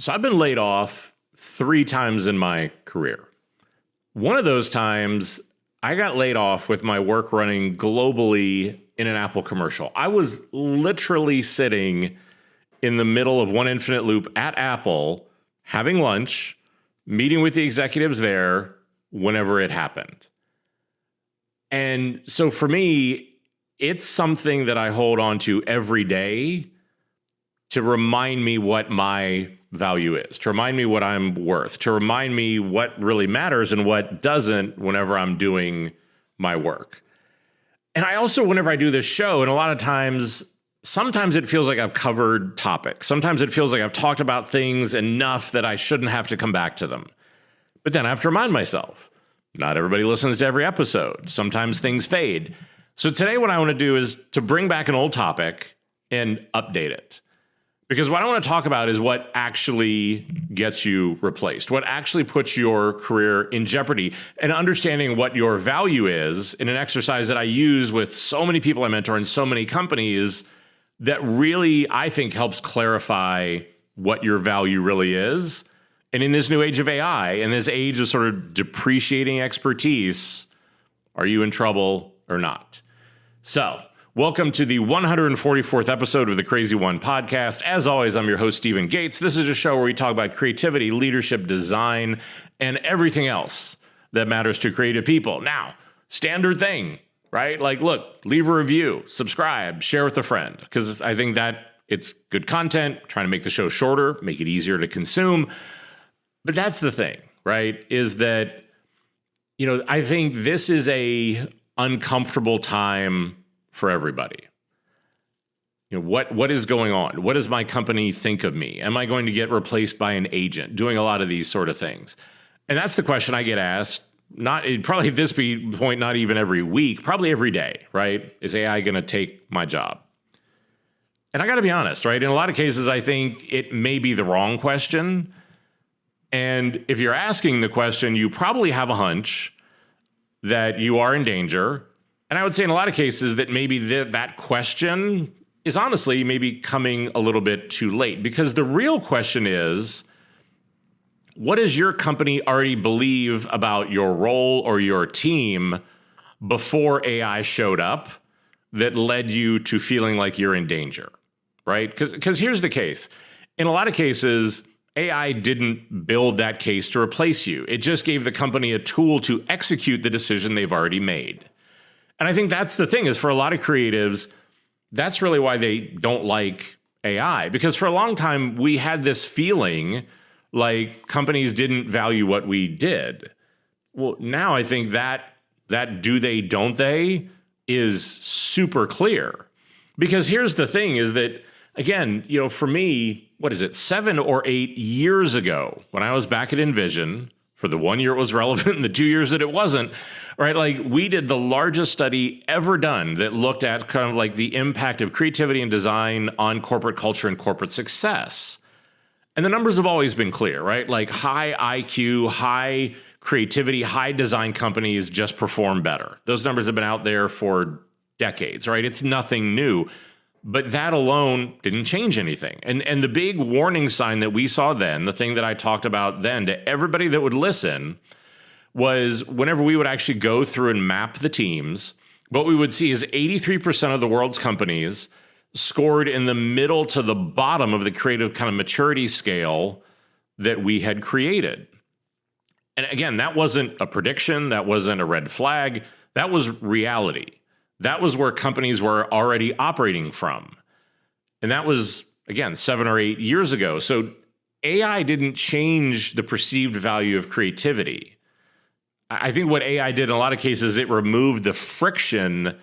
So I've been laid off 3 times in my career. One of those times, I got laid off with my work running globally in an Apple commercial. I was literally sitting in the middle of one infinite loop at Apple, having lunch, meeting with the executives there whenever it happened. And so for me, it's something that I hold on to every day to remind me what my value is, to remind me what I'm worth, to remind me what really matters and what doesn't whenever I'm doing my work. And I also, whenever I do this show, and a lot of times, sometimes it feels like I've covered topics. Sometimes it feels like I've talked about things enough that I shouldn't have to come back to them. But then I have to remind myself, not everybody listens to every episode. Sometimes things fade. So today what I want to do is to bring back an old topic and update it. Because what I want to talk about is what actually gets you replaced, what actually puts your career in jeopardy, and understanding what your value is in an exercise that I use with so many people I mentor in so many companies that really, I think, helps clarify what your value really is. And in this new age of AI, in this age of sort of depreciating expertise, are you in trouble or not? So, welcome to the 144th episode of the Crazy One podcast. As always, I'm your host, Stephen Gates. This is a show where we talk about creativity, leadership, design, and everything else that matters to creative people. Now, standard thing, right? Like, look, leave a review, subscribe, share with a friend, because I think that it's good content, trying to make the show shorter, make it easier to consume. But that's the thing, right? Is that, I think this is a uncomfortable time for everybody. What is going on? What does my company think of me? Am I going to get replaced by an agent? Doing a lot of these sort of things. And that's the question I get asked, probably at this point, not even every week, probably every day, right? Is AI going to take my job? And I got to be honest, right? In a lot of cases, I think it may be the wrong question. And if you're asking the question, you probably have a hunch that you are in danger. And I would say in a lot of cases that maybe that question is honestly maybe coming a little bit too late, because the real question is, what does your company already believe about your role or your team before AI showed up that led you to feeling like you're in danger, right? Because here's the case. In a lot of cases, AI didn't build that case to replace you. It just gave the company a tool to execute the decision they've already made. And I think that's the thing, is for a lot of creatives, that's really why they don't like AI. Because for a long time, we had this feeling like companies didn't value what we did. Well, now I think that do they, don't they is super clear. Because here's the thing is that, again, for me, 7 or 8 years ago, when I was back at Envision, for the 1 year it was relevant and the 2 years that it wasn't, right? Like, we did the largest study ever done that looked at kind of like the impact of creativity and design on corporate culture and corporate success. And the numbers have always been clear, right? Like, high IQ, high creativity, high design companies just perform better. Those numbers have been out there for decades, right? It's nothing new. But that alone didn't change anything. And the big warning sign that we saw then, the thing that I talked about then to everybody that would listen, was whenever we would actually go through and map the teams, what we would see is 83% of the world's companies scored in the middle to the bottom of the creative kind of maturity scale that we had created. And again, that wasn't a prediction. That wasn't a red flag. That was reality. That was where companies were already operating from. And that was, again, 7 or 8 years ago. So AI didn't change the perceived value of creativity. I think what AI did in a lot of cases, it removed the friction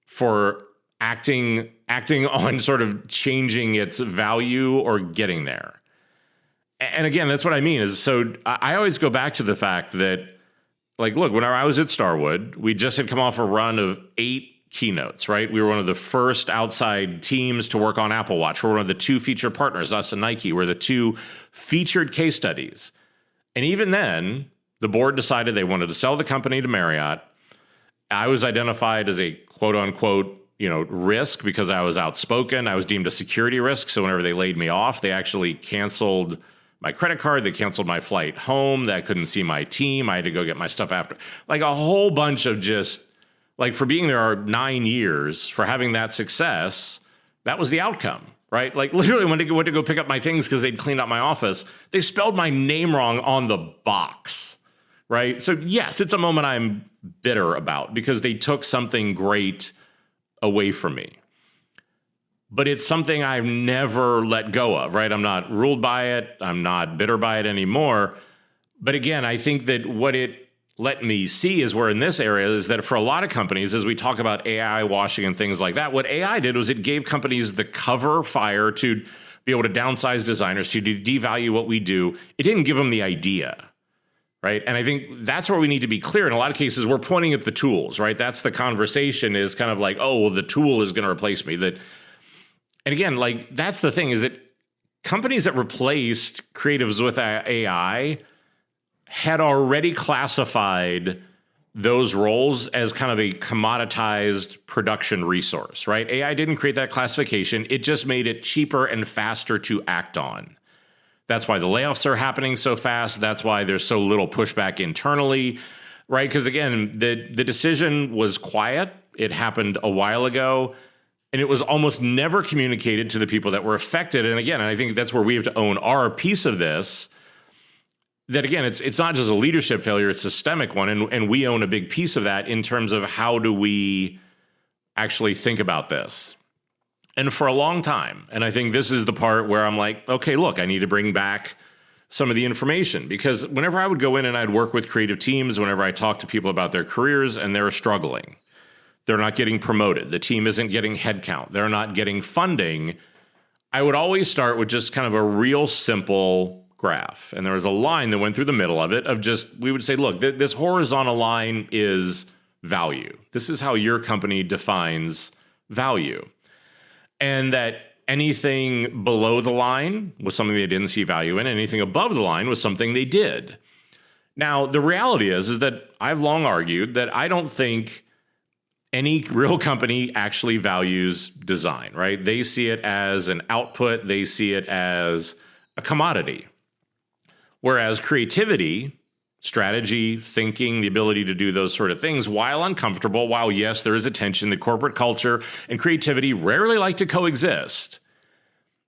for acting on sort of changing its value or getting there. And again, that's what I mean is, so I always go back to the fact that, like, look, when I was at Starwood, we just had come off a run of 8 keynotes, right? We were one of the first outside teams to work on Apple Watch. We're one of the 2 featured partners, us and Nike. We're the 2 featured case studies. And even then, the board decided they wanted to sell the company to Marriott. I was identified as a quote unquote, risk because I was outspoken. I was deemed a security risk. So whenever they laid me off, they actually canceled my credit card. They canceled my flight home. That I couldn't see my team. I had to go get my stuff after. Like a whole bunch of just, like for being there 9 years, for having that success, that was the outcome, right? Like literally when I went to go pick up my things because they'd cleaned out my office, they spelled my name wrong on the box, right? So yes, it's a moment I'm bitter about because they took something great away from me. But it's something I've never let go of, right? I'm not ruled by it. I'm not bitter by it anymore. But again, I think that what it let me see is where in this area is that for a lot of companies, as we talk about AI washing and things like that, what AI did was it gave companies the cover fire to be able to downsize designers, to devalue what we do. It didn't give them the idea, right? And I think that's where we need to be clear. In a lot of cases, we're pointing at the tools, right? That's the conversation is kind of like, oh, well, the tool is going to replace me. And again, like that's the thing is that companies that replaced creatives with AI had already classified those roles as kind of a commoditized production resource, right? AI didn't create that classification. It just made it cheaper and faster to act on. That's why the layoffs are happening so fast. That's why there's so little pushback internally, right? Because again, the decision was quiet. It happened a while ago. And it was almost never communicated to the people that were affected. And again, I think that's where we have to own our piece of this. That again, it's not just a leadership failure, it's a systemic one. And we own a big piece of that in terms of how do we actually think about this. And for a long time, and I think this is the part where I'm like, okay, look, I need to bring back some of the information. Because whenever I would go in and I'd work with creative teams, whenever I talk to people about their careers and they're struggling, they're not getting promoted. The team isn't getting headcount. They're not getting funding. I would always start with just kind of a real simple graph. And there was a line that went through the middle of it of just, we would say, look, this horizontal line is value. This is how your company defines value. And that anything below the line was something they didn't see value in. Anything above the line was something they did. Now, the reality is that I've long argued that I don't think any real company actually values design, right? They see it as an output. They see it as a commodity. Whereas creativity, strategy, thinking, the ability to do those sort of things, while uncomfortable, while yes, there is a tension, the corporate culture and creativity rarely like to coexist,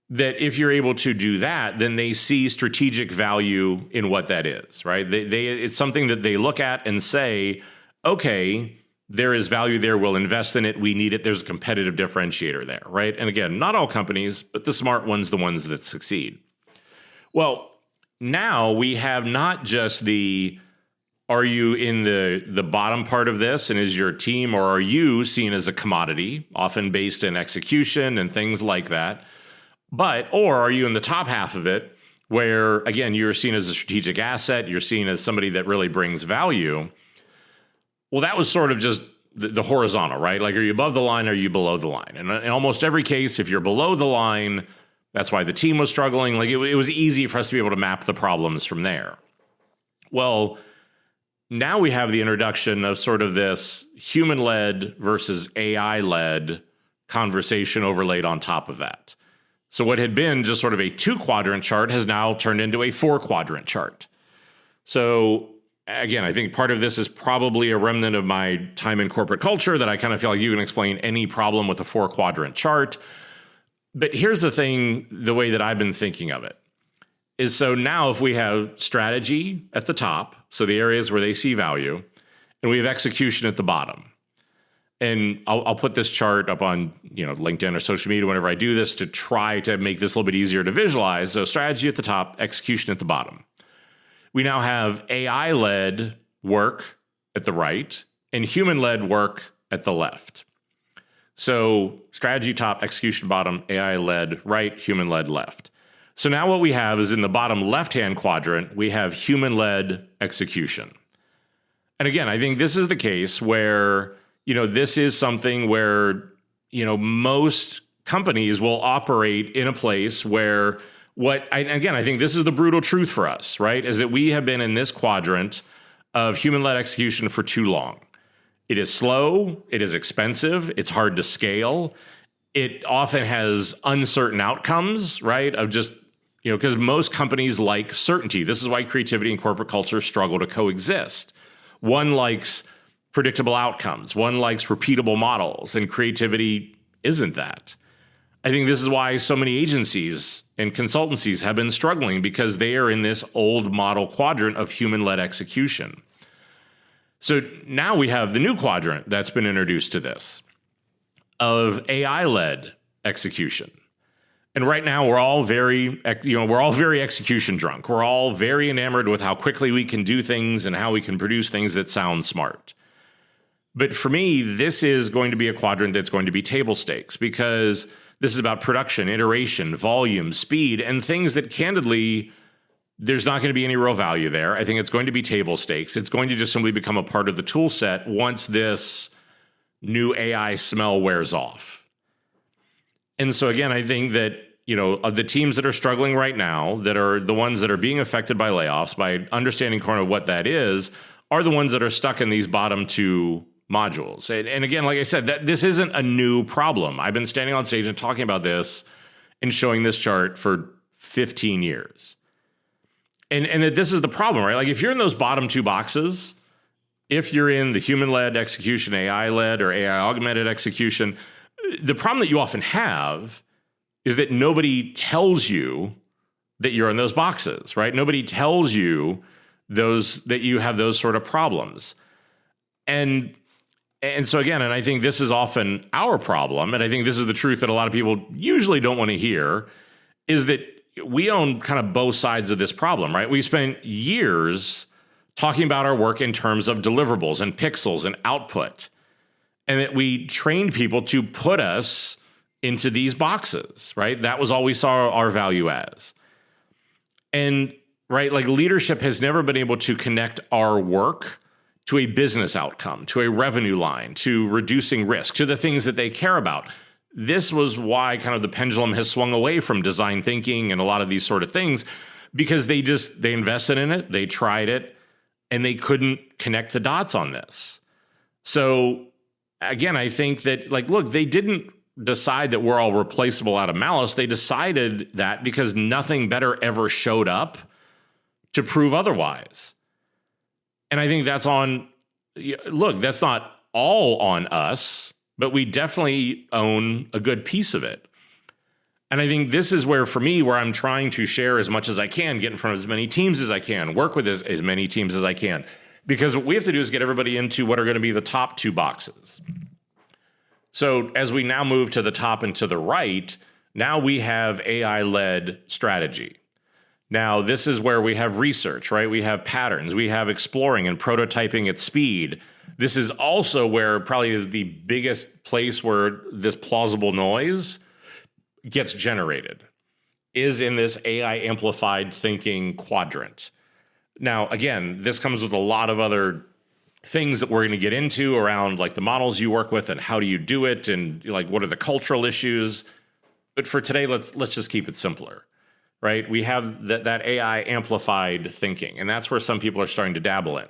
that if you're able to do that, then they see strategic value in what that is, right? It's something that they look at and say, okay, there is value there. We'll invest in it. We need it. There's a competitive differentiator there, right? And again, not all companies, but the smart ones, the ones that succeed. Well, now we have not just are you in the bottom part of this and is your team, or are you seen as a commodity, often based in execution and things like that? Or are you in the top half of it where, again, you're seen as a strategic asset, you're seen as somebody that really brings value? Well, that was sort of just the horizontal, right? Like, are you above the line? Or are you below the line? And in almost every case, if you're below the line, that's why the team was struggling. Like, it was easy for us to be able to map the problems from there. Well, now we have the introduction of sort of this human-led versus AI-led conversation overlaid on top of that. So what had been just sort of a 2-quadrant chart has now turned into a 4-quadrant chart. So again, I think part of this is probably a remnant of my time in corporate culture that I kind of feel like you can explain any problem with a 4-quadrant chart. But here's the thing, the way that I've been thinking of it is, so now if we have strategy at the top, so the areas where they see value, and we have execution at the bottom. And I'll put this chart up on LinkedIn or social media whenever I do this to try to make this a little bit easier to visualize. So strategy at the top, execution at the bottom. We now have AI-led work at the right and human-led work at the left. So strategy top, execution bottom, AI-led right, human-led left. So now what we have is in the bottom left-hand quadrant, we have human-led execution. And again, I think this is the case where, this is something where, most companies will operate in a place where I think this is the brutal truth for us, right? Is that we have been in this quadrant of human-led execution for too long. It is slow, it is expensive, it's hard to scale. It often has uncertain outcomes, right? Of just because most companies like certainty. This is why creativity and corporate culture struggle to coexist. One likes predictable outcomes. One likes repeatable models, and creativity isn't that. I think this is why so many agencies and consultancies have been struggling, because they are in this old model quadrant of human-led execution. So now we have the new quadrant that's been introduced to this of AI-led execution. And right now we're all very execution drunk. We're all very enamored with how quickly we can do things and how we can produce things that sound smart. But for me, this is going to be a quadrant that's going to be table stakes, because this is about production, iteration, volume, speed, and things that candidly, there's not going to be any real value there. I think it's going to be table stakes. It's going to just simply become a part of the tool set once this new AI smell wears off. And so again, I think that, of the teams that are struggling right now, that are the ones that are being affected by layoffs, by understanding kind of what that is, are the ones that are stuck in these bottom two modules. And again, like I said, that this isn't a new problem. I've been standing on stage and talking about this and showing this chart for 15 years. And that this is the problem, right? Like if you're in those bottom two boxes, if you're in the human-led execution, AI-led or AI-augmented execution, the problem that you often have is that nobody tells you that you're in those boxes, right? Nobody tells you that you have those sort of problems. And so again, and I think this is often our problem, and I think this is the truth that a lot of people usually don't want to hear, is that we own kind of both sides of this problem, right? We spent years talking about our work in terms of deliverables and pixels and output, and that we trained people to put us into these boxes, right? That was all we saw our value as. And right, like leadership has never been able to connect our work to a business outcome, to a revenue line, to reducing risk, to the things that they care about. This was why kind of the pendulum has swung away from design thinking and a lot of these sort of things, because they invested in it, they tried it, and they couldn't connect the dots on this. So again, I think that, look, they didn't decide that we're all replaceable out of malice. They decided that because nothing better ever showed up to prove otherwise. And I think that's that's not all on us, but we definitely own a good piece of it. And I think this is where, for me, where I'm trying to share as much as I can, get in front of as many teams as I can, work with as many teams as I can. Because what we have to do is get everybody into what are going to be the top two boxes. So as we now move to the top and to the right, now we have AI-led strategy. Now, this is where we have research, right? We have patterns. We have exploring and prototyping at speed. This is also where probably is the biggest place where this plausible noise gets generated, is in this AI amplified thinking quadrant. Now, again, this comes with a lot of other things that we're going to get into around like the models you work with and how do you do it and like what are the cultural issues. But for today, let's just keep it simpler, right? We have that AI amplified thinking, and that's where some people are starting to dabble in.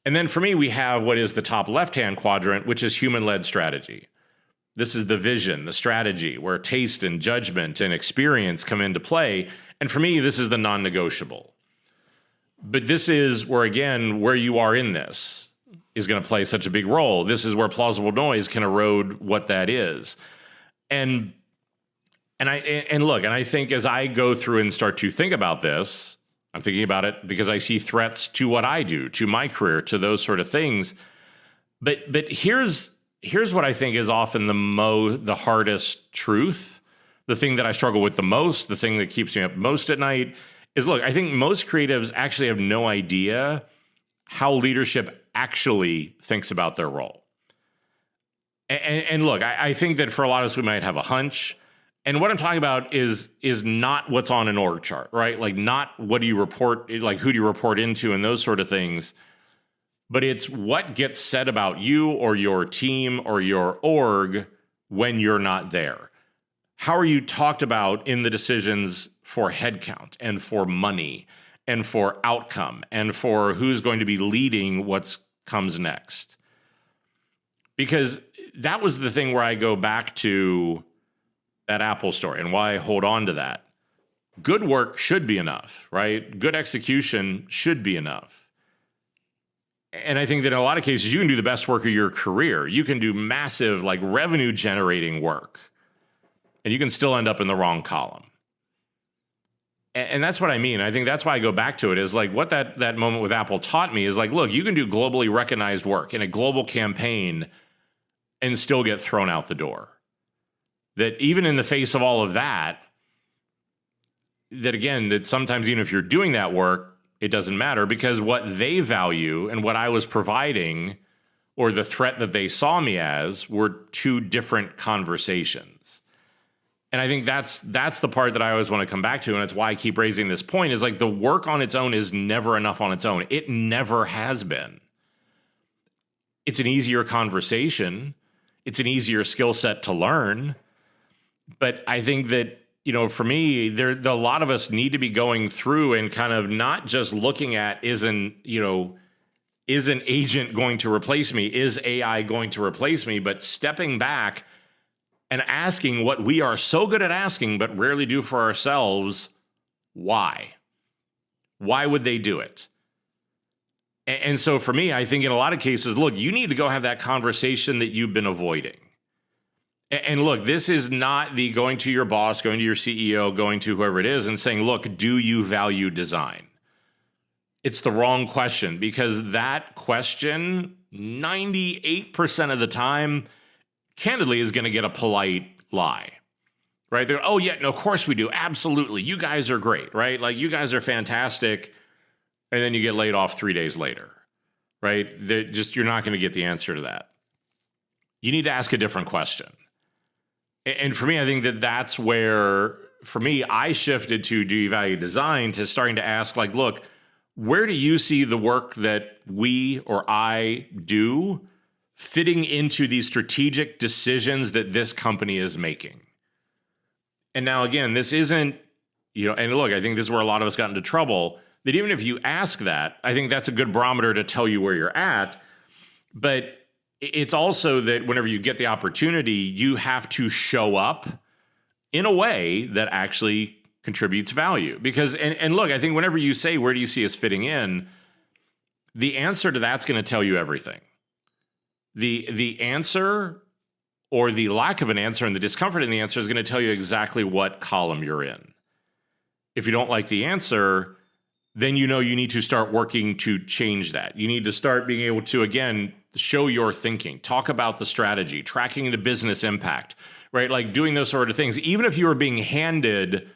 And then for me, we have what is the top left-hand quadrant, which is human-led strategy. This is the vision, the strategy, where taste and judgment and experience come into play. And for me, this is the non-negotiable. But this is where, again, where you are in this is going to play such a big role. This is where plausible noise can erode what that is. And I think as I go through and start to think about this, I'm thinking about it because I see threats to what I do, to my career, to those sort of things. But here's what I think is often the hardest truth, the thing that I struggle with the most, the thing that keeps me up most at night, is, look, I think most creatives actually have no idea how leadership actually thinks about their role. And look, I think that for a lot of us, we might have a hunch. And what I'm talking about is not what's on an org chart, right? Like not what do you report, like who do you report into and those sort of things. But it's what gets said about you or your team or your org when you're not there. How are you talked about in the decisions for headcount and for money and for outcome and for who's going to be leading what comes next? Because that was the thing where I go back to that Apple story and why I hold on to that. good work should be enough, right? Good execution should be enough. And I think that in a lot of cases, you can do the best work of your career. You can do massive, like, revenue generating work, and you can still end up in the wrong column. And that's what I mean. I think that's why I go back to it, is like what that moment with Apple taught me is like, look, you can do globally recognized work in a global campaign and still get thrown out the door. That even in the face of all of that, that again, that sometimes even if you're doing that work, it doesn't matter, because what they value and what I was providing, or the threat that they saw me as, were two different conversations. And I think that's the part that I always want to come back to, and it's why I keep raising this point, is like the work on its own is never enough on its own. It never has been. It's an easier conversation. It's an easier skill set to learn. But I think that, you know, for me, a lot of us need to be going through and kind of not just looking at is an agent going to replace me? Is AI going to replace me? But stepping back and asking what we are so good at asking but rarely do for ourselves: why? Why would they do it? And so for me, I think in a lot of cases, look, you need to go have that conversation that you've been avoiding. And look, this is not the going to your boss, going to your CEO, going to whoever it is and saying, look, do you value design? It's the wrong question, because that question, 98% of the time, candidly, is going to get a polite lie, right? They're, oh yeah, no, of course we do. Absolutely. You guys are great, right? Like, you guys are fantastic. And then you get laid off 3 days later, right? You're not going to get the answer to that. You need to ask a different question. And for me, I think that's where, for me, I shifted to do you value design, to starting to ask, like, look, where do you see the work that we or I do fitting into these strategic decisions that this company is making? And now, again, this isn't, and look, I think this is where a lot of us got into trouble, that even if you ask that, I think that's a good barometer to tell you where you're at. But it's also that whenever you get the opportunity, you have to show up in a way that actually contributes value. Because, and look, I think whenever you say, where do you see us fitting in, the answer to that's going to tell you everything. The answer, or the lack of an answer, and the discomfort in the answer, is going to tell you exactly what column you're in. If you don't like the answer, then you need to start working to change that. You need to start being able to, again, show your thinking, talk about the strategy, tracking the business impact, right? Like doing those sort of things. Even if you are being handed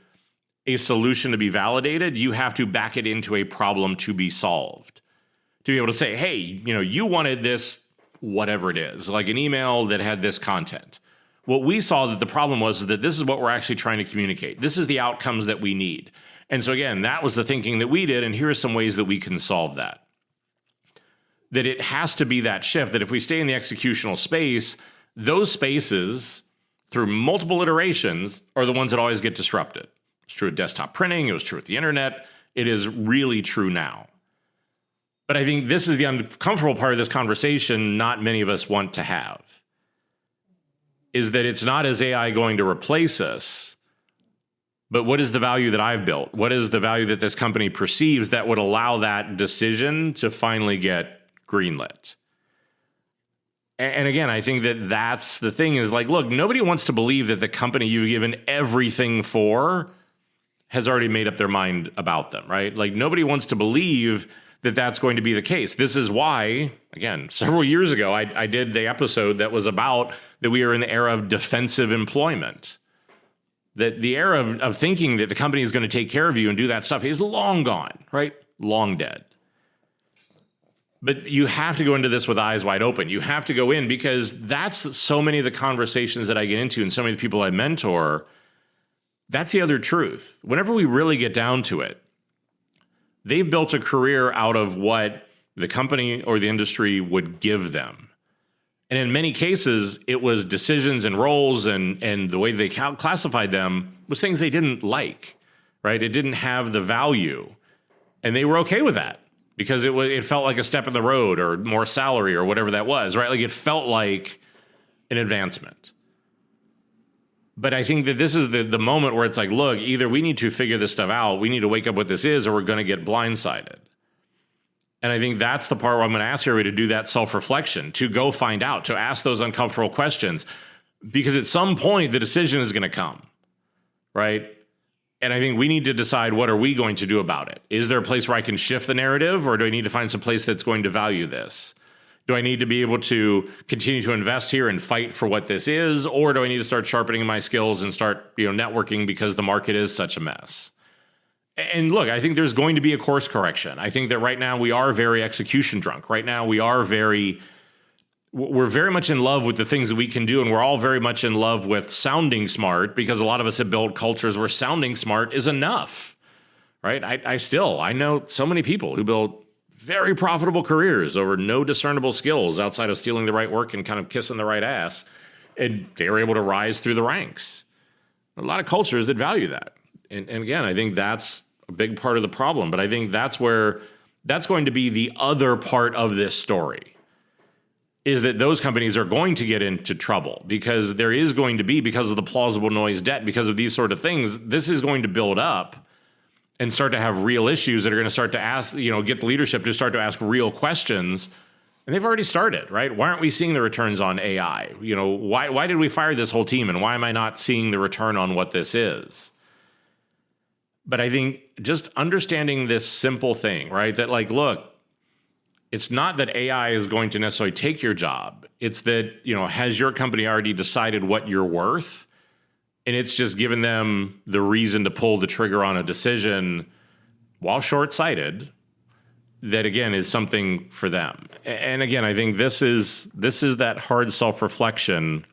a solution to be validated, you have to back it into a problem to be solved. To be able to say, hey, you wanted this, whatever it is, like an email that had this content. What we saw that the problem was that this is what we're actually trying to communicate. This is the outcomes that we need. And so again, that was the thinking that we did, and here are some ways that we can solve that. That it has to be that shift, that if we stay in the executional space, those spaces, through multiple iterations, are the ones that always get disrupted. It's true with desktop printing, it was true with the internet, it is really true now. But I think this is the uncomfortable part of this conversation not many of us want to have, is that it's not, is AI going to replace us, but what is the value that I've built? What is the value that this company perceives that would allow that decision to finally get greenlit? And again, I think that that's the thing, is like, look, nobody wants to believe that the company you've given everything for has already made up their mind about them, right? Like, nobody wants to believe that that's going to be the case. This is why, again, several years ago, I did the episode that was about that we are in the era of defensive employment. That the era of thinking that the company is going to take care of you and do that stuff is long gone, right? Long dead. But you have to go into this with eyes wide open. You have to go in, because that's so many of the conversations that I get into and so many of the people I mentor. That's the other truth. Whenever we really get down to it, they've built a career out of what the company or the industry would give them. And in many cases, it was decisions and roles and the way they classified them was things they didn't like, right? It didn't have the value. And they were okay with that, because it felt like a step in the road, or more salary, or whatever that was, right? Like, it felt like an advancement. But I think that this is the moment where it's like, look, either we need to figure this stuff out, we need to wake up what this is, or we're going to get blindsided. And I think that's the part where I'm going to ask everybody to do that self-reflection, to go find out, to ask those uncomfortable questions, because at some point the decision is going to come, right? And I think we need to decide, what are we going to do about it? Is there a place where I can shift the narrative, or do I need to find some place that's going to value this? Do I need to be able to continue to invest here and fight for what this is, or do I need to start sharpening my skills and start, networking because the market is such a mess? And look, I think there's going to be a course correction. I think that right now we are very execution drunk. Right now we're very much in love with the things that we can do, and we're all very much in love with sounding smart, because a lot of us have built cultures where sounding smart is enough, right? I know so many people who build very profitable careers over no discernible skills outside of stealing the right work and kind of kissing the right ass, and they were able to rise through the ranks. A lot of cultures that value that. And again, I think that's a big part of the problem, but I think that's going to be the other part of this story, is that those companies are going to get into trouble, because there is going to be, because of the plausible noise debt, because of these sort of things, this is going to build up and start to have real issues that are going to start to ask, get the leadership to start to ask real questions. And they've already started, right? Why aren't we seeing the returns on AI? Why did we fire this whole team? And why am I not seeing the return on what this is? But I think just understanding this simple thing, right? That look, it's not that AI is going to necessarily take your job. It's that, has your company already decided what you're worth? And it's just given them the reason to pull the trigger on a decision, while short-sighted, that again is something for them. And again, I think this is that hard self-reflection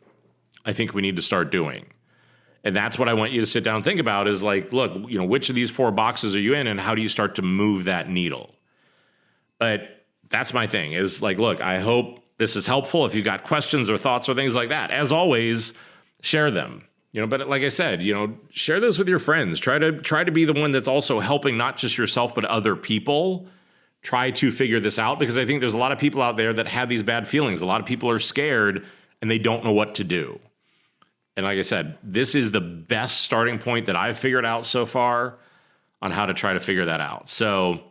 I think we need to start doing. And that's what I want you to sit down and think about, is look, which of these 4 boxes are you in, and how do you start to move that needle? But that's my thing, is look, I hope this is helpful. If you've got questions or thoughts or things like that, as always, share them. But like I said, share this with your friends. Try to be the one that's also helping not just yourself, but other people try to figure this out, because I think there's a lot of people out there that have these bad feelings. A lot of people are scared and they don't know what to do. And like I said, this is the best starting point that I've figured out so far on how to try to figure that out. So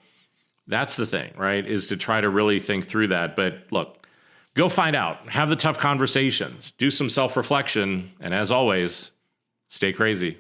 that's the thing, right? Is to try to really think through that. But look, go find out, have the tough conversations, do some self-reflection, and as always, stay crazy.